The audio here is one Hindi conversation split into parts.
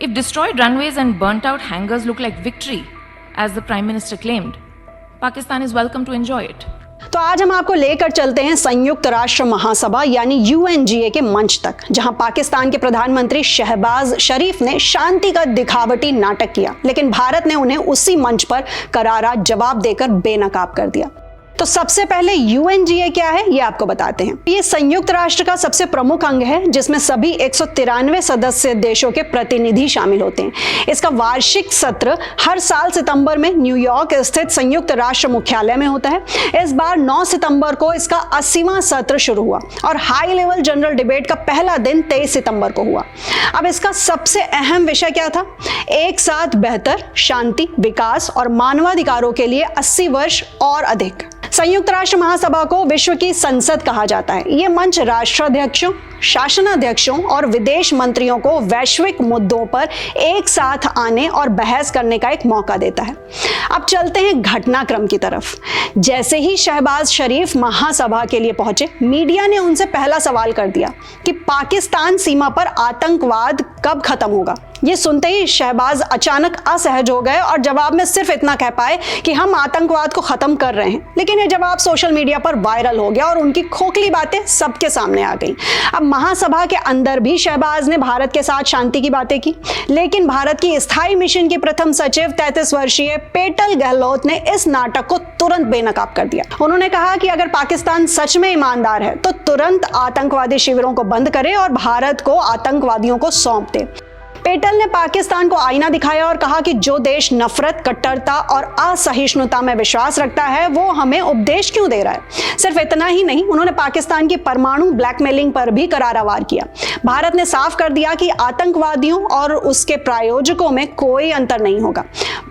If destroyed runways and burnt out hangars look like victory, as the Prime Minister claimed, Pakistan is welcome to enjoy it. तो आज हम आपको लेकर चलते हैं संयुक्त राष्ट्र महासभा यानी UNGA के मंच तक, जहां पाकिस्तान के प्रधानमंत्री शहबाज शरीफ ने शांति का दिखावटी नाटक किया, लेकिन भारत ने उन्हें उसी मंच पर करारा जवाब देकर बेनकाब कर दिया। तो सबसे पहले UNGA क्या है ये आपको बताते हैं। ये संयुक्त राष्ट्र का सबसे प्रमुख अंग है जिसमें सभी 193 सदस्य देशों के प्रतिनिधि शामिल होते हैं। इसका वार्षिक सत्र हर साल सितंबर में न्यूयॉर्क स्थित संयुक्त राष्ट्र मुख्यालय में होता है। इस बार 9 सितंबर को इसका 80वां सत्र शुरू हुआ और हाई लेवल जनरल डिबेट का पहला दिन 23 सितंबर को हुआ। अब इसका सबसे अहम विषय क्या था? एक साथ बेहतर शांति, विकास और मानवाधिकारों के लिए 80 वर्ष और अधिक। संयुक्त राष्ट्र महासभा को विश्व की संसद कहा जाता है। यह मंच राष्ट्राध्यक्षों, शासनाध्यक्षों और विदेश मंत्रियों को वैश्विक मुद्दों पर एक साथ आने और बहस करने का एक मौका देता है। अब चलते हैं घटनाक्रम की तरफ। जैसे ही शहबाज शरीफ महासभा के लिए पहुंचे, मीडिया ने उनसे पहला सवाल कर दिया कि पाकिस्तान सीमा पर आतंकवाद कब खत्म होगा। ये सुनते ही शहबाज अचानक असहज हो गए और जवाब में सिर्फ इतना कह पाए कि हम आतंकवाद को खत्म कर रहे हैं। लेकिन ये जवाब सोशल मीडिया पर वायरल हो गया और उनकी खोखली बातें सबके सामने आ गई। अब महासभा के अंदर भी शहबाज ने भारत के साथ शांति की बातें की, लेकिन भारत की स्थायी मिशन की प्रथम सचिव 33 वर्षीय पेटल गहलोत ने इस नाटक को तुरंत बेनकाब कर दिया। उन्होंने कहा कि अगर पाकिस्तान सच में ईमानदार है तो तुरंत आतंकवादी शिविरों को बंद करे और भारत को आतंकवादियों को सौंप दे। पेटल ने पाकिस्तान को आईना दिखाया और कहा कि जो देश नफरत, कट्टरता और असहिष्णुता में विश्वास रखता है वो हमें उपदेश क्यों दे रहा है। सिर्फ इतना ही नहीं, उन्होंने पाकिस्तान की परमाणु ब्लैकमेलिंग पर भी करारा वार किया। भारत ने साफ कर दिया कि आतंकवादियों और उसके प्रायोजकों में कोई अंतर नहीं होगा।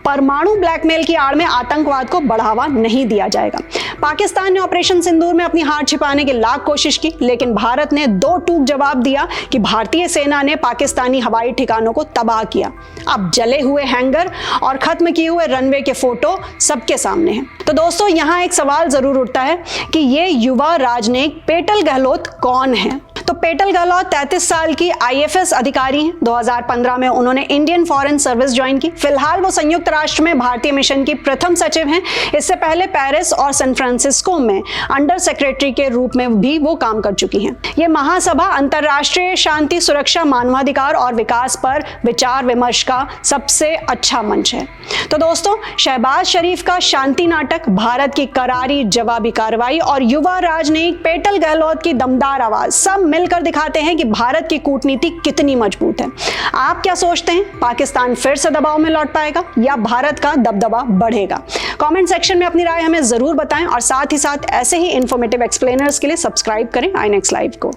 परमाणु ब्लैकमेल की आड़ में आतंकवाद को बढ़ावा नहीं दिया जाएगा। पाकिस्तान ने ऑपरेशन सिंदूर में अपनी हार छिपाने की लाख कोशिश की, लेकिन भारत ने दो टूक जवाब दिया कि भारतीय सेना ने पाकिस्तानी हवाई ठिकानों को तबाह किया। अब जले हुए हैंगर और खत्म किए हुए रनवे के फोटो सबके सामने हैं। तो दोस्तों, यहां एक सवाल जरूर उठता है कि ये युवा राजनयिक पेटल गहलोत कौन है। तो पेटल गहलोत 33 साल की IFS अधिकारी हैं। 2015 में उन्होंने इंडियन फॉरेन सर्विस ज्वाइन की। फिलहाल वो संयुक्त राष्ट्र में भारतीय मिशन की प्रथम सचिव हैं। इससे पहले पेरिस और सैन फ्रांसिस्को में अंडर सेक्रेटरी के रूप में भी वो काम कर चुकी हैं। ये महासभा अंतर्राष्ट्रीय शांति, सुरक्षा, मानवाधिकार और विकास पर विचार विमर्श का सबसे अच्छा मंच है। तो दोस्तों, शहबाज शरीफ का शांति नाटक, भारत की करारी जवाबी कार्रवाई और युवा राजनयिक पेटल गहलोत की दमदार आवाज सब मिलकर दिखाते हैं कि भारत की कूटनीति कितनी मजबूत है। आप क्या सोचते हैं? पाकिस्तान फिर से दबाव में लौट पाएगा या भारत का दबदबा बढ़ेगा? कमेंट सेक्शन में अपनी राय हमें जरूर बताएं और साथ ही साथ ऐसे ही इंफॉर्मेटिव एक्सप्लेनर्स के लिए सब्सक्राइब करें iNext Live को।